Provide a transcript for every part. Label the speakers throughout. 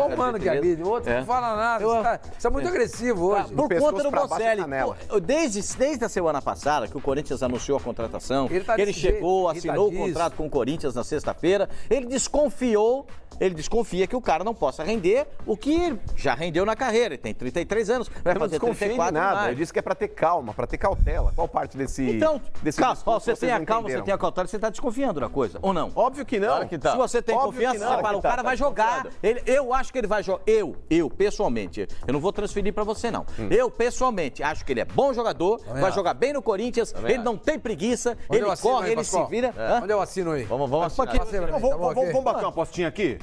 Speaker 1: só o Mano que é mídia, o outro não fala nada. Você é muito agressivo hoje.
Speaker 2: Por conta do Bozelli. Desde a semana passada, que o Corinthians anunciou a contratação, que ele chegou, assinou o contrato com o Corinthians na sexta-feira, ele desconfia que o cara não possa render o que já rendeu na carreira. Ele tem 33 anos, vai fazer 34
Speaker 3: nada.
Speaker 2: mais.
Speaker 3: Ele disse que é pra ter calma, pra ter cautela. Qual parte desse
Speaker 2: Então, você tem a calma,
Speaker 3: entenderam?
Speaker 2: você tem a cautela, você tá desconfiando da coisa, ou não?
Speaker 3: Óbvio que não.
Speaker 2: Claro que tá. Se você tem confiança, você fala, o cara vai jogar. Eu acho que ele vai jogar. Eu, pessoalmente, eu não vou transferir pra você, não. Eu, pessoalmente, acho que ele é bom jogador, vai jogar bem no Corinthians, ele não tem preguiça, ele corre, ele se vira.
Speaker 1: Onde eu assino aí?
Speaker 4: Vamos assinar. Vamos bater uma apostinha aqui?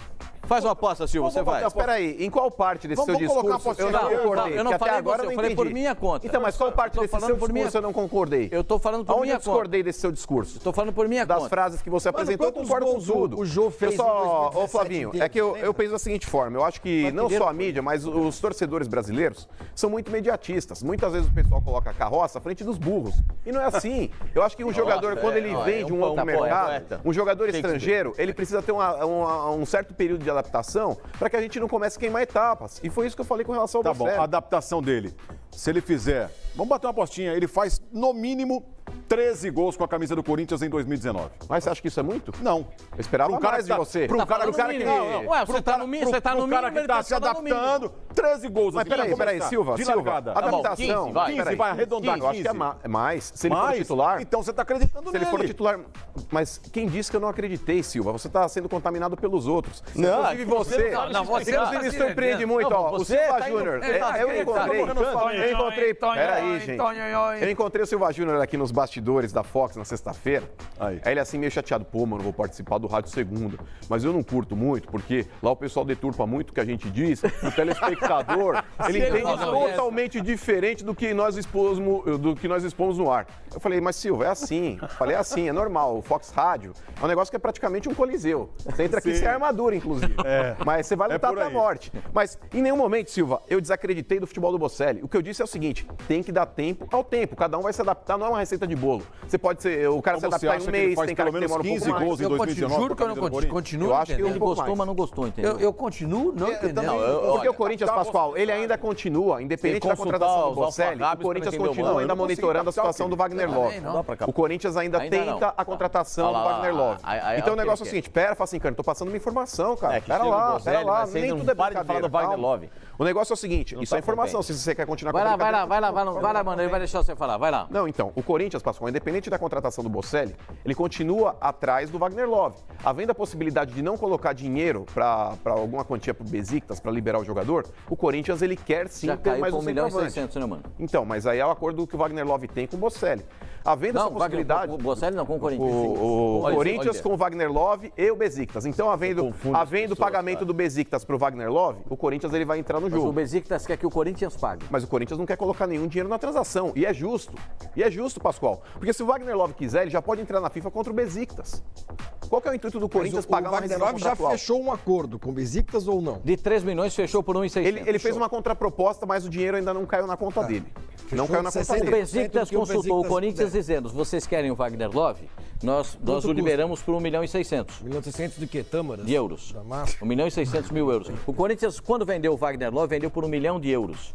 Speaker 2: Faz uma aposta, Silvio, você vai.
Speaker 3: Espera aí, em qual parte desse seu discurso eu não concordei?
Speaker 2: Eu não falei
Speaker 3: agora
Speaker 2: eu falei por minha conta.
Speaker 3: Então, mas qual parte desse seu discurso eu não concordei?
Speaker 2: Eu tô falando por minha conta.
Speaker 3: Onde eu discordei desse seu discurso?
Speaker 2: Tô falando por minha conta.
Speaker 3: Das frases que você apresentou, eu concordo com tudo.
Speaker 1: O Jô fez
Speaker 3: Ô, Flavinho, é que eu penso da seguinte forma, eu acho que não só a mídia, mas os torcedores brasileiros são muito mediatistas. Muitas vezes o pessoal coloca a carroça à frente dos burros. E não é assim. Eu acho que um jogador, quando ele vem de um outro mercado, um jogador estrangeiro, ele precisa ter um certo período de adaptação para que a gente não comece a queimar etapas. E foi isso que eu falei com relação ao Bocelli.
Speaker 4: Tá bom, a adaptação dele. Se ele fizer, vamos bater uma apostinha, ele faz no mínimo 13 gols com a camisa do Corinthians em 2019.
Speaker 3: Mas você acha que isso é muito?
Speaker 4: Não.
Speaker 3: Eu esperava mais de você.
Speaker 2: Para um cara que... Ué, você tá no mínimo,
Speaker 4: o cara que tá se adaptando, 13 gols.
Speaker 3: Mas peraí, Silva. Adaptação.
Speaker 4: 15, vai arredondar.
Speaker 3: Eu acho que é mais. Se ele for titular...
Speaker 4: Então você tá acreditando nele.
Speaker 3: Se ele for titular... Mas quem disse que eu não acreditei, Silva? Você tá sendo contaminado pelos outros.
Speaker 4: Não,
Speaker 3: inclusive você. Você me surpreende muito, ó. O Silva Júnior. Eu encontrei... Peraí, gente. Eu encontrei o Silva Júnior aqui nos bastidores da Fox na sexta-feira. Aí ele assim meio chateado. Pô, mano, vou participar do Rádio Segunda. Mas eu não curto muito, porque lá o pessoal deturpa muito o que a gente diz. O telespectador, ele entende totalmente diferente do que nós expomos no ar. Eu falei, mas Silva, é assim. Eu falei, é assim, é normal. O Fox Rádio é um negócio que é praticamente um coliseu. Você entra aqui sem armadura, inclusive. Mas você vai lutar até a morte. Mas em nenhum momento, Silva, eu desacreditei do futebol do Bocelli. O que eu disse é o seguinte, tem que dar tempo ao tempo. Cada um vai se adaptar, não é uma receita de bolo. Você pode ser, o cara se adaptar em um mês, tem cara que demora um pouco mais.
Speaker 4: Gols em 2019,
Speaker 1: juro que eu não continuo.
Speaker 3: Eu acho que
Speaker 2: ele gostou, mas não gostou, entendeu?
Speaker 1: Eu continuo não entendendo.
Speaker 3: Porque o Corinthians, Pascoal, ele ainda continua, independente da contratação do Bocelli, o Corinthians continua ainda monitorando a situação do Wagner Love. O Corinthians ainda tenta a contratação do Wagner Love. Então o negócio é o seguinte, fala assim, cara, tô passando uma informação, cara. Pera lá, nem tudo é brincadeira. O negócio é o seguinte, isso é informação, se você quer continuar com a brincadeira.
Speaker 2: Vai lá, mano, ele vai deixar você falar, vai lá.
Speaker 3: Não, então, o Corinthians, Pascoal, independente da contratação do Bocelli, ele continua atrás do Wagner Love. Havendo a possibilidade de não colocar dinheiro para alguma quantia pro Besiktas, para liberar o jogador, o Corinthians, ele quer sim
Speaker 2: já
Speaker 3: ter mais um
Speaker 2: 1 milhão e
Speaker 3: centroavante.
Speaker 2: 600, né, mano?
Speaker 3: Então, mas aí é o acordo que o Wagner Love tem com o Bocelli. Havendo essa possibilidade...
Speaker 2: O Bocelli não, com o Corinthians.
Speaker 3: O Corinthians com o Wagner Love e o Besiktas. Então, havendo pagamento do Besiktas pro Wagner Love, o Corinthians ele vai entrar no jogo.
Speaker 2: Mas o Besiktas quer que o Corinthians pague.
Speaker 3: Mas o Corinthians não quer colocar nenhum dinheiro na transação. E é justo. E é justo, Pascoal. Porque se o Wagner Love quiser, ele já pode entrar na FIFA contra o Besiktas. Qual que é o intuito do Corinthians pagar uma rescisão
Speaker 1: contratual? O Wagner Love já fechou um acordo com o Besiktas ou não?
Speaker 2: De 3 milhões fechou por 1,600.
Speaker 3: Ele fez uma contraproposta, mas o dinheiro ainda não caiu na conta dele. Não caiu na conta dele.
Speaker 2: O Besiktas consultou o Corinthians dizendo, vocês querem o Wagner Love? Nós o liberamos por 1 milhão e 600.
Speaker 1: 1 milhão e 600 de quê? Tâmaras?
Speaker 2: De euros. 1 milhão e 600 mil euros. O Corinthians, quando vendeu o Wagner Love, vendeu por 1 milhão de euros.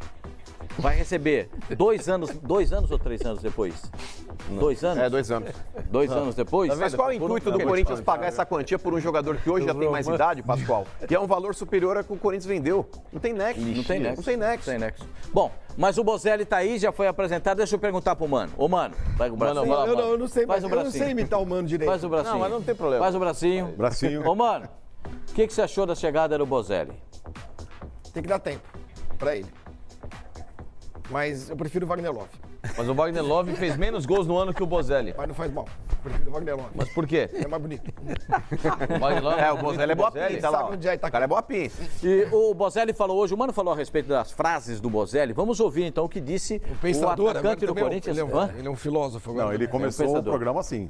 Speaker 2: Vai receber 2 anos ou 3 anos depois? 2 anos?
Speaker 3: É, 2 anos.
Speaker 2: 2 anos depois?
Speaker 3: Mas qual é o intuito do Corinthians pagar essa quantia por um jogador que hoje já tem mais idade, Pascoal? E é um valor superior ao que o Corinthians vendeu. Não tem nexo.
Speaker 2: Não tem nexo.
Speaker 3: Não tem nexo.
Speaker 2: Não tem nexo. Bom, mas o Bozelli tá aí, já foi apresentado. Deixa eu perguntar pro Mano. Ô, Mano, vai com o bracinho.
Speaker 1: Eu não sei,
Speaker 2: faz o bracinho.
Speaker 1: Eu não sei imitar o Mano direito.
Speaker 2: Faz o bracinho.
Speaker 3: Não, mas não tem problema.
Speaker 2: Faz o bracinho.
Speaker 4: Bracinho.
Speaker 2: Ô, Mano, o que você achou da chegada do Bozelli?
Speaker 1: Tem que dar tempo pra ele. Mas eu prefiro o Wagner Love.
Speaker 5: Mas o Wagner Love fez menos gols no ano que o Bozelli.
Speaker 1: Mas não faz mal. Eu prefiro o Wagner Love.
Speaker 5: Mas por quê?
Speaker 1: É mais bonito.
Speaker 3: O Bozelli é boa pinta, lá. O cara é boa pinta.
Speaker 2: E o Bozelli falou hoje, o Mano falou a respeito das frases do Bozelli. Vamos ouvir então o que disse o atacante do Corinthians.
Speaker 1: Ele é um filósofo.
Speaker 4: Não, ele começou o programa assim.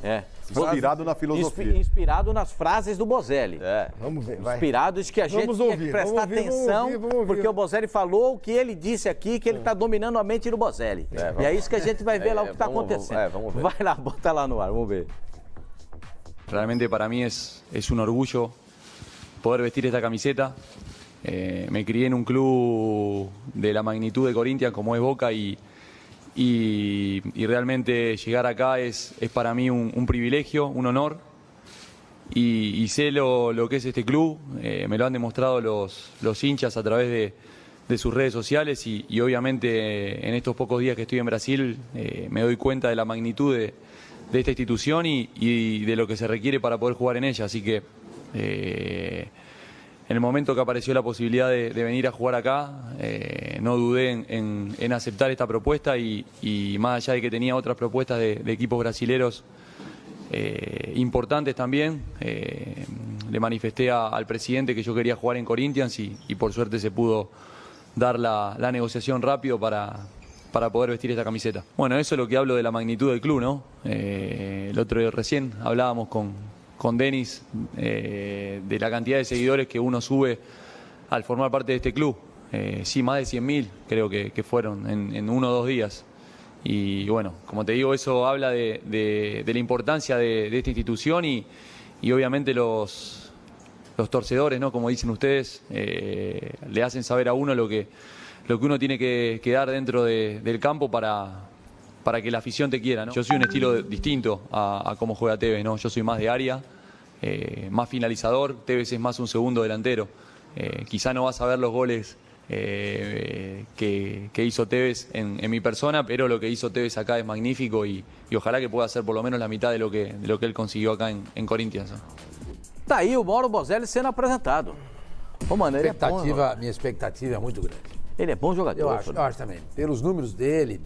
Speaker 4: Inspirado na filosofia.
Speaker 2: Inspirado nas frases do Bozelli.
Speaker 1: Vamos ver, vai.
Speaker 2: Inspirados que a gente tem que prestar atenção, porque o Bozelli falou o que ele disse aqui, que ele está dominando a mente do Bozelli. E é isso que a gente vai ver lá o que está acontecendo.
Speaker 5: Vamos ver.
Speaker 2: Vai lá, bota lá no ar, vamos ver.
Speaker 6: Realmente para mí es un orgullo poder vestir esta camiseta Me crié en un club de la magnitud de Corinthians como es Boca y realmente llegar acá es para mí un privilegio, un honor y sé lo que es este club, me lo han demostrado los hinchas a través de sus redes sociales y obviamente en estos pocos días que estoy en Brasil me doy cuenta de la magnitud de esta institución y de lo que se requiere para poder jugar en ella, así que en el momento que apareció la posibilidad de venir a jugar acá, no dudé en aceptar esta propuesta y más allá de que tenía otras propuestas de equipos brasileros importantes también, le manifesté al presidente que yo quería jugar en Corinthians y por suerte se pudo dar la negociación rápido para poder vestir esta camiseta. Bueno, eso es lo que hablo de la magnitud del club, ¿no? El otro día recién hablábamos con Denis de la cantidad de seguidores que uno sube al formar parte de este club. Sí, más de 100.000 creo que fueron en 1 o 2 días. Y bueno, como te digo, eso habla de la importancia de esta institución y obviamente los torcedores, ¿no? Como dicen ustedes, le hacen saber a uno lo que uno tiene que dar dentro del campo para que la afición te quiera, ¿no? Yo soy un estilo distinto a cómo juega Tevez, ¿no? Yo soy más de área, más finalizador, Tevez es más un segundo delantero. Quizá no vas a ver los goles que hizo Tevez en mi persona, pero lo que hizo Tevez acá es magnífico y ojalá que pueda hacer por lo menos la mitad de lo que él consiguió acá en Corinthians, ¿no?
Speaker 2: Tá aí o Mauro Bozelli sendo apresentado. Pô, mano, ele
Speaker 7: minha expectativa é muito grande.
Speaker 2: Ele é bom jogador.
Speaker 7: Eu acho também. Pelos números dele,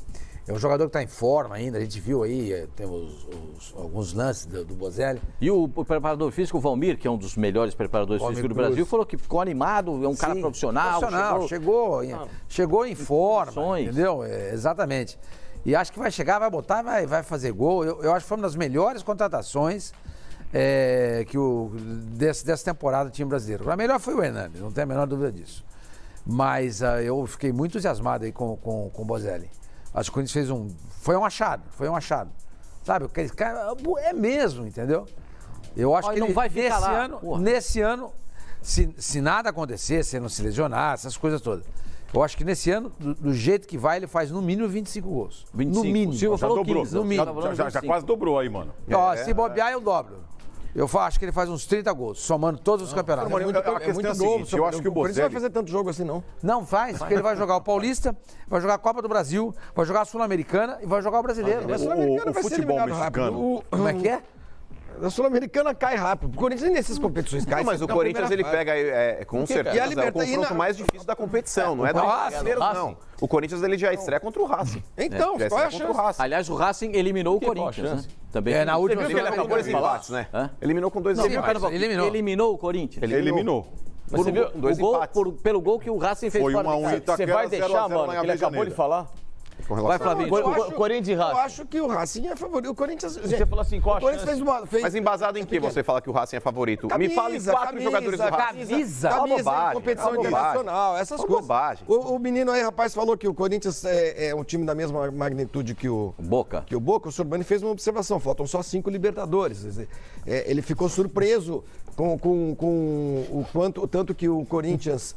Speaker 7: é um jogador que está em forma ainda. A gente viu aí, temos alguns lances do Bozelli.
Speaker 2: E o preparador físico, o Valmir, que é um dos melhores preparadores físicos do Brasil, falou que ficou animado, é um cara profissional.
Speaker 7: Chegou em forma, entendeu? Exatamente. E acho que vai chegar, vai botar, vai fazer gol. Eu acho que foi uma das melhores contratações dessa temporada do time brasileiro. A melhor foi o Hernandes, não tem a menor dúvida disso. Mas eu fiquei muito entusiasmado aí com o Bozelli. Acho que o Corinthians foi um achado. Sabe, aquele cara é mesmo, entendeu? Eu acho que
Speaker 2: não vai ficar
Speaker 7: nesse ano, se nada acontecer, se ele não se lesionar, essas coisas todas. Eu acho que nesse ano, do jeito que vai, ele faz no mínimo 25 gols.
Speaker 2: 25.
Speaker 7: No mínimo.
Speaker 4: Já
Speaker 7: falou
Speaker 4: dobrou.
Speaker 7: 15, no mínimo.
Speaker 4: Já quase dobrou aí, mano.
Speaker 7: Se bobear, eu dobro. Eu acho que ele faz uns 30 gols, somando todos os campeonatos.
Speaker 4: É muito novo. Eu acho que o Bozelli...
Speaker 1: não vai fazer tanto jogo assim, não.
Speaker 7: Não faz, porque ele vai jogar o Paulista, vai jogar a Copa do Brasil, vai jogar a Sul-Americana e vai jogar o Brasileiro.
Speaker 1: O
Speaker 4: futebol mexicano...
Speaker 7: Como é que é?
Speaker 1: A Sul-Americana cai rápido. O Corinthians nessas competições cai.
Speaker 3: Não, mas o Corinthians ele pega com certeza o confronto mais difícil da competição, não é do brasileiro, não. O Corinthians ele já estreia contra o Racing.
Speaker 1: Então, qual é a chance?
Speaker 2: Aliás, o Racing eliminou o Corinthians, né?
Speaker 3: Também.
Speaker 7: Na última
Speaker 3: ele acabou 2 empates, né? Eliminou com 2 empates.
Speaker 2: Eliminou o Corinthians.
Speaker 4: Eliminou.
Speaker 2: Mas você viu, pelo gol que o Racing fez
Speaker 4: fora de casa.
Speaker 5: Você vai deixar, mano, que ele acabou de falar?
Speaker 2: Vai, Flavinho.
Speaker 5: Corinthians e Racing.
Speaker 1: Eu acho que o Racing é favorito. O Corinthians...
Speaker 5: Você falou assim, qual a chance?
Speaker 3: Mas embasado em que você fala que o Racing é favorito? Me fale 4 jogadores do Racing.
Speaker 1: Camisa, competição internacional, essas coisas.
Speaker 3: Bobagem.
Speaker 1: O menino aí, rapaz, falou que o Corinthians é um time da mesma magnitude que o
Speaker 2: Boca.
Speaker 1: O Sorbani fez uma observação, faltam só 5 Libertadores. Quer dizer, ele ficou surpreso com o tanto que o Corinthians...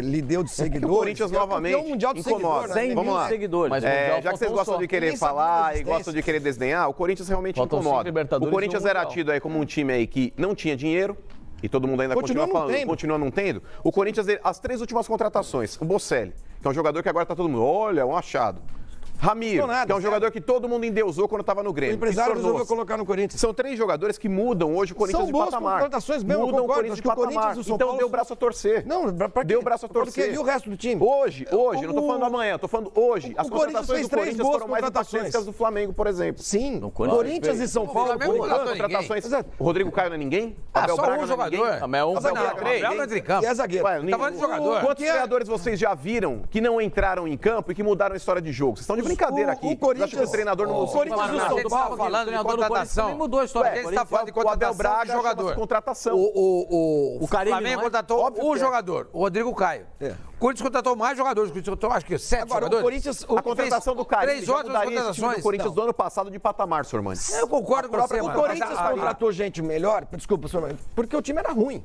Speaker 1: lhe deu de seguidores.
Speaker 3: O Corinthians novamente incomoda.
Speaker 2: 100 mil seguidores.
Speaker 3: Mas já que vocês gostam de querer falar e gostam de querer desdenhar, o Corinthians realmente incomoda. O Corinthians era tido aí como um time aí que não tinha dinheiro, e todo mundo ainda continua não tendo. O Corinthians, as 3 últimas contratações, o Bocelli, que é um jogador que agora tá todo mundo, olha, um achado. Ramiro, que é um jogador que todo mundo endeusou quando estava no Grêmio.
Speaker 1: O empresário resolveu colocar no Corinthians.
Speaker 3: São 3 jogadores que mudam hoje o Corinthians de patamar.
Speaker 1: São boas contratações mesmo,
Speaker 3: mudam o Corinthians de patamar. Então deu o braço a torcer.
Speaker 1: Não,
Speaker 3: deu o braço a torcer.
Speaker 1: E o resto do time?
Speaker 3: Hoje, não tô falando amanhã, tô falando hoje. As contratações do Corinthians foram mais impactantes que as do Flamengo, por exemplo.
Speaker 1: Sim, Corinthians e São Paulo.
Speaker 3: Contratações. O Rodrigo Caio não é ninguém?
Speaker 7: Abel Braga não é ninguém?
Speaker 1: Abel não é de campo. E é zagueiro.
Speaker 7: Tá falando de jogador.
Speaker 3: Quantos jogadores vocês já viram que não entraram em campo e que mudaram a história de jogo? Vocês estão de brincadeira aqui.
Speaker 1: Corinthians,
Speaker 3: o treinador não
Speaker 1: mudou. O Corinthians
Speaker 7: do São Paulo falando de contratação.
Speaker 2: Mudou a história.
Speaker 7: Ele está falando de contratação de jogador.
Speaker 3: Contratação.
Speaker 7: O Flamengo contratou um jogador, o Rodrigo Caio. O Corinthians contratou mais jogadores. O Corinthians contratou, acho que 7 jogadores.
Speaker 3: O Corinthians, a contratação do Caio.
Speaker 7: 3 outras contratações.
Speaker 3: O Corinthians do ano passado de patamar, Sormani.
Speaker 7: Eu concordo com você,
Speaker 1: O Corinthians contratou gente melhor, desculpa, Sormani, porque o time era ruim.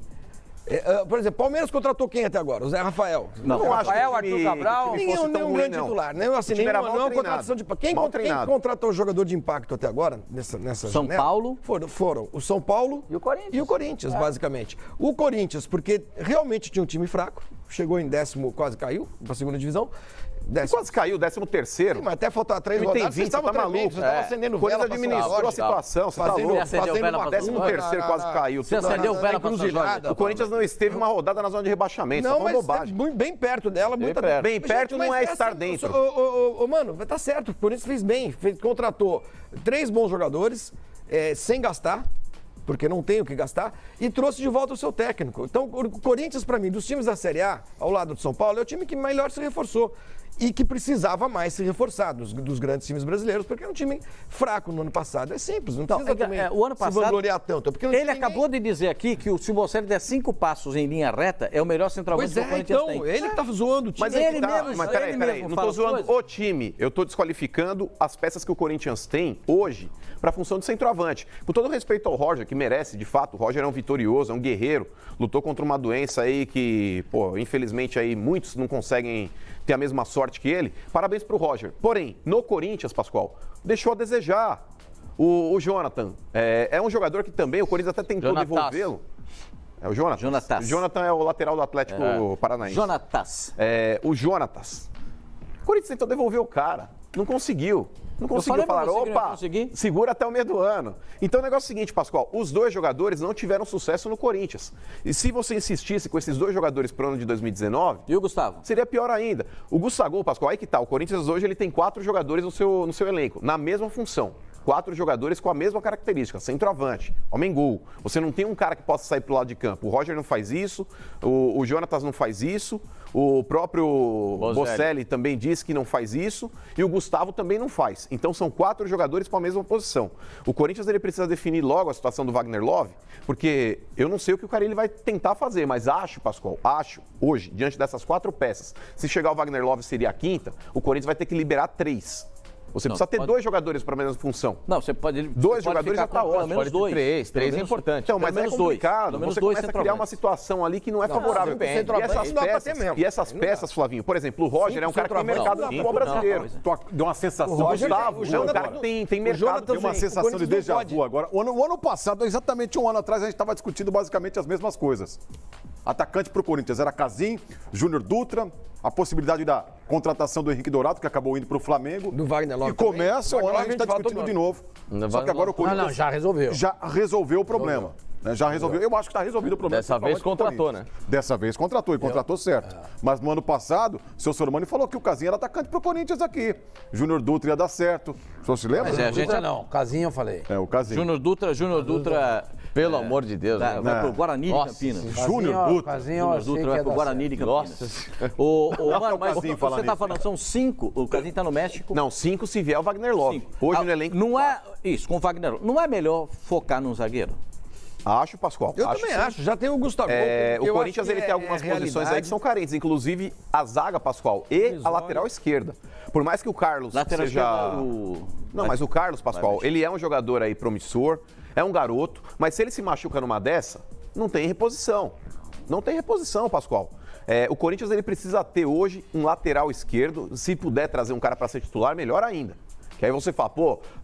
Speaker 1: Por exemplo, Palmeiras contratou quem até agora? O Zé Rafael.
Speaker 3: Não acho que
Speaker 7: Rafael, Arthur Cabral.
Speaker 1: Nenhum grande titular. Nenhum assim, nenhuma contratação de... Quem contratou jogador de impacto até agora, nessa
Speaker 2: São
Speaker 1: janela?
Speaker 2: Paulo?
Speaker 1: Foram o São Paulo
Speaker 7: e o Corinthians.
Speaker 1: Basicamente. O Corinthians, porque realmente tinha um time fraco, chegou em 10º, quase caiu para a segunda divisão.
Speaker 3: Quase caiu, 13º.
Speaker 1: Mas até faltar 3 rodadas, vocês estavam maluco. Vocês estavam acendendo vela.
Speaker 3: O Corinthians administrou a situação, você tá louco.
Speaker 2: Fazendo
Speaker 3: 13º quase caiu.
Speaker 2: Você acendeu vela pra São
Speaker 3: O Corinthians não esteve uma rodada na zona de rebaixamento,
Speaker 1: não,
Speaker 3: só foi
Speaker 1: mas
Speaker 3: bobagem.
Speaker 1: Bem perto dela.
Speaker 3: Bem perto não é estar dentro.
Speaker 1: Mano, tá certo, o Corinthians fez bem. Contratou 3 bons jogadores, sem gastar, porque não tem o que gastar, e trouxe de volta o seu técnico. Então, o Corinthians, para mim, dos times da Série A, ao lado do São Paulo, é o time que melhor se reforçou. E que precisava mais se reforçar dos grandes times brasileiros, porque é um time fraco no ano passado. É simples, não precisa também
Speaker 2: o ano passado,
Speaker 1: se vangloriar tanto. Porque
Speaker 2: ele acabou de dizer aqui que se o Bocelli der 5 passos em linha reta, é o melhor centroavante que o Corinthians tem.
Speaker 1: Ele que tá zoando o time.
Speaker 3: Mas peraí, não tô zoando o time. Eu tô desqualificando as peças que o Corinthians tem hoje para a função de centroavante. Com todo respeito ao Roger, que merece, de fato, o Roger é um vitorioso, é um guerreiro, lutou contra uma doença aí que, infelizmente aí muitos não conseguem ter a mesma sorte que ele. Parabéns pro Roger. Porém, no Corinthians, Pascoal, deixou a desejar. O Jonathan é um jogador que também o Corinthians até tentou devolvê-lo. É o Jonathan? O Jonathan é o lateral do Atlético Paranaense. O Jonatas. O Corinthians tentou devolver o cara. Não conseguiu. Não conseguiu falar, opa, segura até o meio do ano. Então o negócio é o seguinte, Pascoal, os 2 jogadores não tiveram sucesso no Corinthians. E se você insistisse com esses 2 jogadores para o ano de 2019...
Speaker 2: E o Gustavo?
Speaker 3: Seria pior ainda. O Gustavo, Pascoal, aí que tá, o Corinthians hoje ele tem 4 jogadores no seu elenco, na mesma função. 4 jogadores com a mesma característica, centroavante, homem-gol. Você não tem um cara que possa sair pro lado de campo. O Roger não faz isso, o Jonatas não faz isso, o próprio Bocelli também disse que não faz isso e o Gustavo também não faz. Então são 4 jogadores para a mesma posição. O Corinthians ele precisa definir logo a situação do Wagner Love, porque eu não sei o que o Carille vai tentar fazer, mas acho, Pascoal, hoje, diante dessas 4 peças, se chegar o Wagner Love seria a quinta, o Corinthians vai ter que liberar 3. Você precisa ter 2 jogadores para a mesma função.
Speaker 2: Não, você pode...
Speaker 3: 2 jogadores já está ótimo.
Speaker 2: Pode ter 3 é importante.
Speaker 3: Então, mas é complicado. Você começa a criar uma situação ali que não é favorável. E essas peças, Flavinho, por exemplo, o Roger é um cara que tem mercado no futebol brasileiro.
Speaker 4: Deu uma sensação.
Speaker 3: O Gustavo é um cara que tem mercado.
Speaker 4: Deu uma sensação de déjà vu agora. O ano passado, exatamente um ano atrás, a gente estava discutindo basicamente as mesmas coisas. Atacante para o Corinthians era Casim, Júnior Dutra, a possibilidade da contratação do Henrique Dourado, que acabou indo para o Flamengo.
Speaker 1: Do Wagner Love.
Speaker 4: E começa o ano, a gente está discutindo de novo. Só que agora o Corinthians
Speaker 7: já resolveu.
Speaker 4: Já resolveu o problema. Já resolveu. Eu acho que está resolvido o problema.
Speaker 5: Dessa vez contratou, né?
Speaker 4: Dessa vez contratou, e contratou certo. Mas no ano passado, o seu Sormani falou que o Casim era atacante pro Corinthians aqui. Júnior Dutra ia dar certo. O senhor se lembra?
Speaker 7: Mas a gente não. Casim eu falei.
Speaker 4: O Casim.
Speaker 2: Júnior Dutra,
Speaker 5: pelo amor de Deus.
Speaker 2: Vai pro Guarani de Campinas.
Speaker 4: Júnior Dutra.
Speaker 2: Júnior Dutra vai pro Guarani de Campinas. Mas você tá falando, são 5, o Casim tá no México.
Speaker 3: Não, 5 se vier o Wagner Love. Hoje no elenco.
Speaker 2: Não é isso, com o Wagner Love. Não é melhor focar num zagueiro?
Speaker 3: Acho, Pascoal.
Speaker 1: Eu também acho. Já tem o Gustavo.
Speaker 3: O Corinthians ele tem algumas posições aí que são carentes, inclusive a zaga, Pascoal, e a lateral esquerda. Por mais que o Carlos seja... Não, mas o Carlos, Pascoal, ele é um jogador aí promissor, é um garoto, mas se ele se machuca numa dessa, não tem reposição. Não tem reposição, Pascoal. O Corinthians ele precisa ter hoje um lateral esquerdo, se puder trazer um cara para ser titular, melhor ainda. Que aí você fala,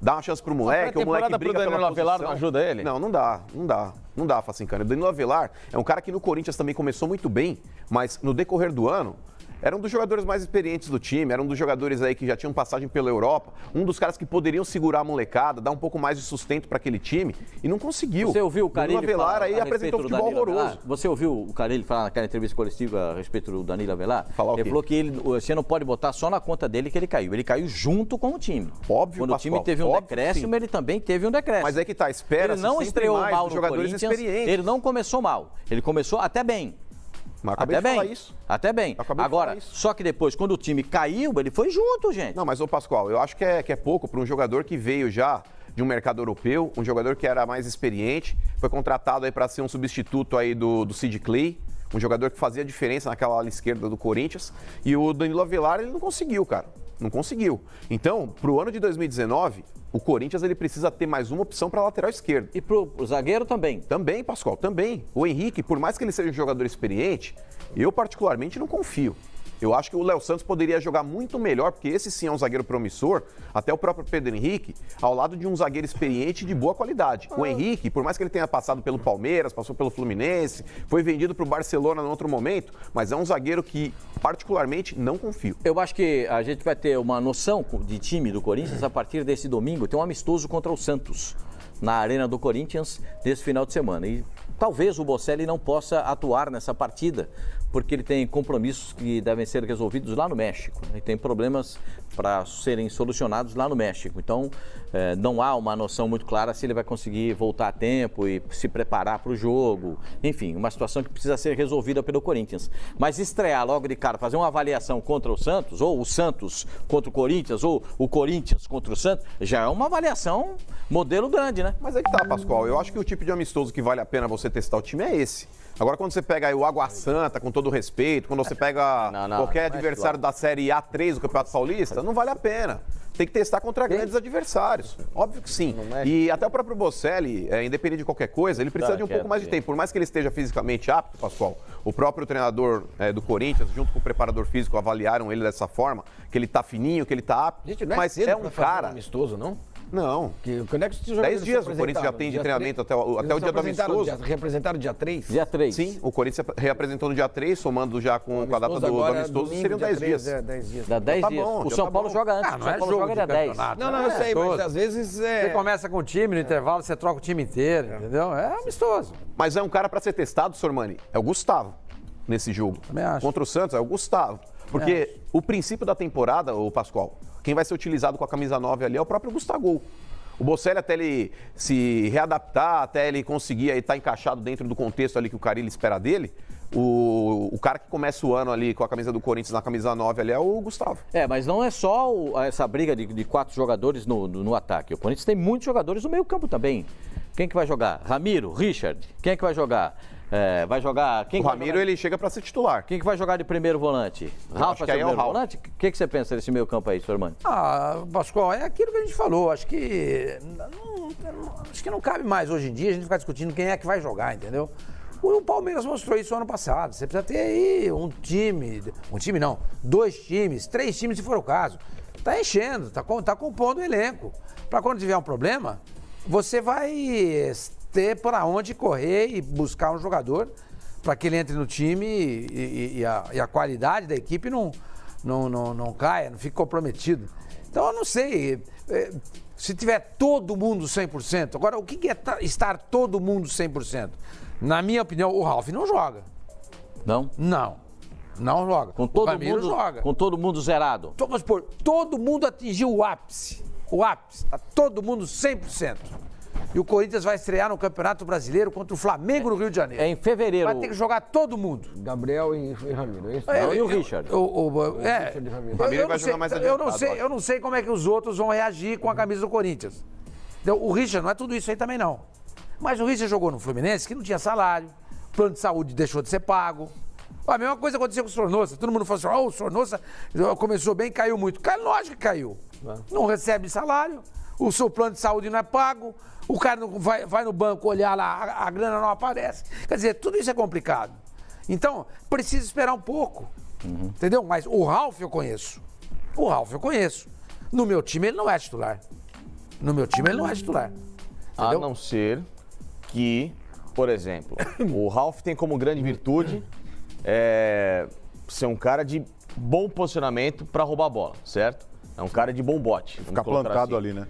Speaker 3: dá uma chance pro moleque, o moleque briga pela posição.
Speaker 5: Avelar não ajuda ele?
Speaker 3: Não dá, Facincana. O Danilo Avelar é um cara que no Corinthians também começou muito bem, mas no decorrer do ano, era um dos jogadores mais experientes do time, era um dos jogadores aí que já tinham passagem pela Europa, um dos caras que poderiam segurar a molecada, dar um pouco mais de sustento para aquele time, e não conseguiu.
Speaker 2: Você ouviu o Carille
Speaker 3: falar aí apresentou um futebol horroroso.
Speaker 2: Você ouviu o Carille falar naquela entrevista coletiva a respeito do Danilo Avelar?
Speaker 3: Ele
Speaker 2: falou que você não pode botar só na conta dele que ele caiu. Ele caiu junto com o time.
Speaker 3: Óbvio,
Speaker 2: quando
Speaker 3: Pascoal,
Speaker 2: o time teve um decréscimo, ele também teve um decréscimo.
Speaker 3: Mas é que espera.
Speaker 2: Ele não estreou mal no
Speaker 3: jogadores experientes.
Speaker 2: Ele não começou mal. Ele começou até bem.
Speaker 3: Mas acabei de falar isso.
Speaker 2: Até bem. Agora, só que depois, quando o time caiu, ele foi junto, gente.
Speaker 3: Não, mas, Pascoal, eu acho que é pouco para um jogador que veio já de um mercado europeu, um jogador que era mais experiente, foi contratado aí para ser um substituto aí do Sid Clay, um jogador que fazia diferença naquela ala esquerda do Corinthians, e o Danilo Avelar, ele não conseguiu, cara. Não conseguiu. Então, para o ano de 2019, o Corinthians ele precisa ter mais uma opção para lateral esquerdo.
Speaker 2: E para o zagueiro também?
Speaker 3: Também, Pascoal, também. O Henrique, por mais que ele seja um jogador experiente, eu particularmente não confio. Eu acho que o Léo Santos poderia jogar muito melhor, porque esse sim é um zagueiro promissor, até o próprio Pedro Henrique, ao lado de um zagueiro experiente e de boa qualidade. O Henrique, por mais que ele tenha passado pelo Palmeiras, passou pelo Fluminense, foi vendido para o Barcelona em outro momento, mas é um zagueiro que, particularmente, não confio.
Speaker 2: Eu acho que a gente vai ter uma noção de time do Corinthians a partir desse domingo. Tem um amistoso contra o Santos na Arena do Corinthians desse final de semana. E talvez o Bocelli não possa atuar nessa partida, porque ele tem compromissos que devem ser resolvidos lá no México. E tem problemas para serem solucionados lá no México. Então, não há uma noção muito clara se ele vai conseguir voltar a tempo e se preparar para o jogo. Enfim, uma situação que precisa ser resolvida pelo Corinthians. Mas estrear logo de cara, fazer uma avaliação contra o Santos, ou o Santos contra o Corinthians, ou o Corinthians contra o Santos, já é uma avaliação modelo grande, né?
Speaker 3: Mas aí que tá, Pascoal. Eu acho que o tipo de amistoso que vale a pena você testar o time é esse. Agora, quando você pega aí o Água Santa, com todo o respeito, quando você pega qualquer adversário da Série A3 do Campeonato Paulista, não vale a pena. Tem que testar contra grandes adversários. Óbvio que sim. E até o próprio Bocelli, independente de qualquer coisa, ele precisa de um pouco mais de tempo. Por mais que ele esteja fisicamente apto, Pascoal, o próprio treinador do Corinthians, junto com o preparador físico, avaliaram ele dessa forma, que ele tá fininho, que ele tá apto.
Speaker 1: Gente, não
Speaker 3: mas é um cara
Speaker 1: amistoso, não?
Speaker 3: Não.
Speaker 1: Quando é que
Speaker 3: 10 dias o Corinthians já tem de treinamento até o dia do amistoso.
Speaker 1: Representaram dia 3?
Speaker 2: Dia 3.
Speaker 3: Sim, o Corinthians reapresentou no dia 3, somando já com a data do amistoso, seriam 10 dias.
Speaker 1: 10 dias.
Speaker 2: Dá 10 dias.
Speaker 3: Bom,
Speaker 2: o São Paulo joga antes.
Speaker 7: Não é
Speaker 2: o São Paulo
Speaker 7: jogo
Speaker 2: joga dia 10.
Speaker 1: Não, eu sei, mas às vezes
Speaker 7: Você começa com o time, no intervalo você troca o time inteiro, entendeu? É amistoso.
Speaker 3: Mas é um cara para ser testado, Sormani, é o Gustavo, nesse jogo.
Speaker 7: Também acho.
Speaker 3: Contra o Santos, é o Gustavo. Porque o princípio da temporada, o Pascoal, quem vai ser utilizado com a camisa 9 ali é o próprio Gustavo. O Bocelli, até ele se readaptar, até ele conseguir estar encaixado dentro do contexto ali que o Carille espera dele, o cara que começa o ano ali com a camisa do Corinthians na camisa 9 ali é o Gustavo.
Speaker 2: Mas não é só essa briga de 4 jogadores no ataque. O Corinthians tem muitos jogadores no meio campo também. Quem que vai jogar? Ramiro, Richard. Quem é que vai jogar? Vai jogar...
Speaker 3: O Ramiro, ele chega para ser titular.
Speaker 2: Quem que vai jogar de primeiro volante? Ralf vai ser o primeiro volante? O que você pensa desse meio campo aí, Sormani?
Speaker 7: Pascoal, é aquilo que a gente falou. Acho que não cabe mais hoje em dia a gente ficar discutindo quem é que vai jogar, entendeu? O Palmeiras mostrou isso ano passado. Você precisa ter aí um time não, 2 times, 3 times se for o caso. Tá enchendo, tá compondo o elenco. Para quando tiver um problema, você vai ter para onde correr e buscar um jogador para que ele entre no time e a qualidade da equipe não caia, não fique comprometido. Então eu não sei se tiver todo mundo 100%. Agora, o que é estar todo mundo 100%? Na minha opinião, o Ralf não joga.
Speaker 2: Não?
Speaker 7: Não joga.
Speaker 2: Com todo mundo joga. Com todo mundo zerado.
Speaker 7: Vamos supor, todo mundo atingiu o ápice. Tá todo mundo 100%. E o Corinthians vai estrear no Campeonato Brasileiro contra o Flamengo no Rio de Janeiro.
Speaker 2: É em fevereiro.
Speaker 7: Vai ter que jogar todo mundo.
Speaker 1: Gabriel e Ramiro.
Speaker 2: E o Richard?
Speaker 3: O Ramiro vai jogar mais adiantado.
Speaker 7: Eu não sei como é que os outros vão reagir com a camisa do Corinthians. Então, o Richard não é tudo isso aí também, não. Mas o Richard jogou no Fluminense, que não tinha salário, o plano de saúde deixou de ser pago. A mesma coisa aconteceu com o Sornosa. Todo mundo falou assim, o Sornosa começou bem, caiu muito. Lógico que caiu. Não recebe salário, o seu plano de saúde não é pago, o cara não vai no banco olhar lá, a grana não aparece. Quer dizer, tudo isso é complicado. Então, precisa esperar um pouco. Entendeu? Mas o Ralf eu conheço. No meu time ele não é titular. Entendeu?
Speaker 5: A não ser que, por exemplo, o Ralf tem como grande virtude ser um cara de bom posicionamento para roubar a bola, certo? É um cara de bom bote.
Speaker 4: Ficar plantado
Speaker 5: assim.
Speaker 4: Ali, né?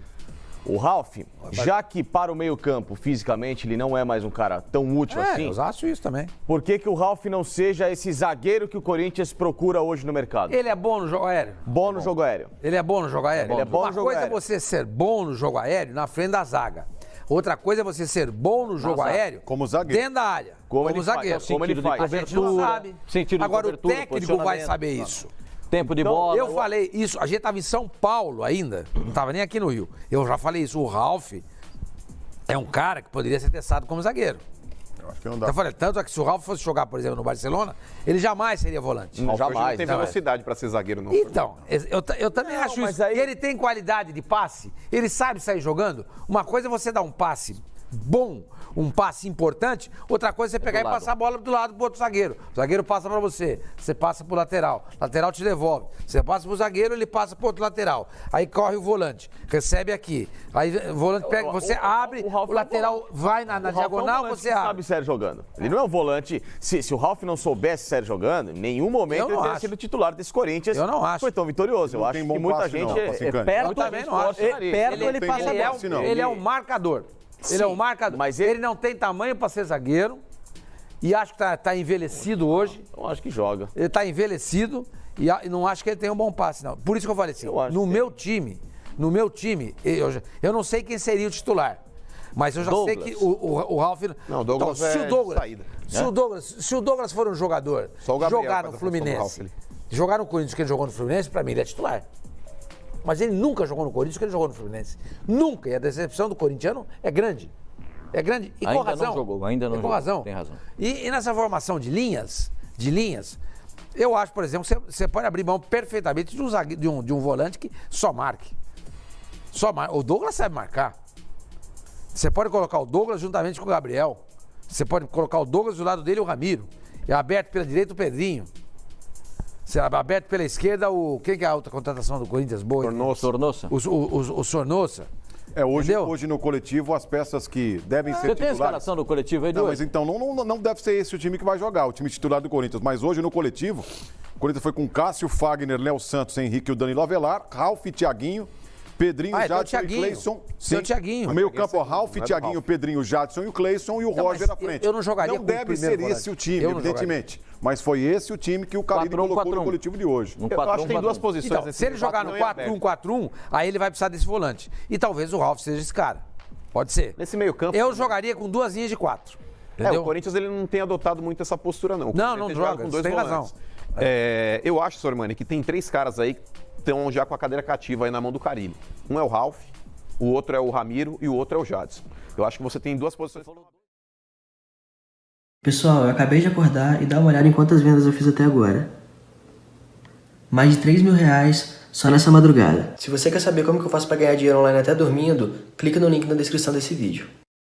Speaker 5: O Ralf, já que para o meio-campo, fisicamente, ele não é mais um cara tão útil assim.
Speaker 7: Eu acho isso também.
Speaker 5: Por que o Ralf não seja esse zagueiro que o Corinthians procura hoje no mercado?
Speaker 7: Ele é bom no jogo aéreo?
Speaker 5: Bom no jogo aéreo.
Speaker 7: Ele é bom no jogo aéreo?
Speaker 5: Ele é bom no jogo aéreo.
Speaker 7: Uma coisa é você ser bom no jogo aéreo na frente da zaga. Outra coisa é você ser bom no jogo aéreo
Speaker 4: como zagueiro.
Speaker 7: Dentro da área.
Speaker 5: Como
Speaker 7: zagueiro.
Speaker 5: Como ele faz.
Speaker 7: A gente não sabe. Agora o técnico vai saber isso.
Speaker 2: Tempo de bola.
Speaker 7: Eu falei isso, a gente estava em São Paulo ainda, não estava nem aqui no Rio. Eu já falei isso, o Ralf é um cara que poderia ser testado como zagueiro.
Speaker 4: Eu acho que não dá.
Speaker 7: Eu falei, tanto é que se o Ralf fosse jogar, por exemplo, no Barcelona, ele jamais seria volante.
Speaker 3: Jamais. Não tem velocidade para ser zagueiro, não.
Speaker 7: Então, eu também acho isso. Aí... Ele tem qualidade de passe, ele sabe sair jogando. Uma coisa é você dar um passe bom, um passe importante, outra coisa é você pegar e passar a bola do lado pro outro zagueiro. O zagueiro passa pra você passa pro lateral te devolve. Você passa pro zagueiro, ele passa pro outro lateral. Aí corre o volante, recebe aqui. Aí o volante pega, você abre, o lateral vai na diagonal, você abre.
Speaker 5: Sabe sair jogando. Ele não é um volante. Se o Ralf não soubesse sair jogando, em nenhum momento ele teria sido titular desse Corinthians.
Speaker 7: Eu não acho.
Speaker 5: Foi tão vitorioso. Eu acho que muita gente
Speaker 7: ele é um marcador. Sim, ele é um marcador. Mas ele não tem tamanho para ser zagueiro. E acho que tá envelhecido hoje.
Speaker 5: Eu acho que joga.
Speaker 7: Ele tá envelhecido e não acho que ele tem um bom passe, não. Por isso que eu falei assim, no meu time, eu não sei quem seria o titular. Mas eu já sei que o Ralf...
Speaker 3: Não, o Douglas saída.
Speaker 7: Se o Douglas for um jogador, jogar no Fluminense, jogar no Corinthians que ele jogou no Fluminense, para mim ele é titular. Mas ele nunca jogou no Corinthians que ele jogou no Fluminense. Nunca. E a decepção do corintiano é grande. É grande. E com razão.
Speaker 2: Ainda não jogou.
Speaker 7: Com razão.
Speaker 2: Tem razão.
Speaker 7: E nessa formação de linhas, eu acho, por exemplo, você pode abrir mão perfeitamente de um volante que só marque. O Douglas sabe marcar. Você pode colocar o Douglas juntamente com o Gabriel. Você pode colocar o Douglas do lado dele e o Ramiro. E aberto pela direita o Pedrinho. Aberto pela esquerda, quem que é a outra contratação do Corinthians? Boa.
Speaker 2: Sornosa.
Speaker 7: O Sornosa.
Speaker 4: Hoje no coletivo, as peças que devem ser titulares...
Speaker 2: Você tem a escalação do coletivo aí,
Speaker 4: Não, mas então, não deve ser esse o time que vai jogar, o time titular do Corinthians. Mas hoje no coletivo, o Corinthians foi com Cássio, Fagner, Léo Santos, Henrique e o Danilo Avelar, Ralf e Thiaguinho, Pedrinho, Jadson e Cleison.
Speaker 7: Sim, Thiaguinho.
Speaker 4: No meio campo, Ralf, Thiaguinho, Pedrinho, Jadson e o Cleison e o Roger na frente.
Speaker 7: Eu não jogaria
Speaker 4: Não deve ser esse o time, evidentemente. Mas foi esse o time que o Carille colocou no coletivo de hoje.
Speaker 3: Eu acho que tem duas posições.
Speaker 7: Então, se ele jogar no 4-1-4-1, aí ele vai precisar desse volante. E talvez o Ralf seja esse cara. Pode ser.
Speaker 3: Nesse meio campo...
Speaker 7: Eu jogaria com 2 linhas de 4. Entendeu?
Speaker 3: O Corinthians ele não tem adotado muito essa postura, não.
Speaker 7: Não joga, você tem razão.
Speaker 3: Eu acho, Sormani, que tem 3 caras aí que estão já com a cadeira cativa aí na mão do Carille. Um é o Ralf, o outro é o Ramiro e o outro é o Jadson. Eu acho que você tem 2 posições...
Speaker 8: Pessoal, eu acabei de acordar e dá uma olhada em quantas vendas eu fiz até agora. Mais de R$3.000 só nessa madrugada. Se você quer saber como que eu faço para ganhar dinheiro online até dormindo, clica no link na descrição desse vídeo.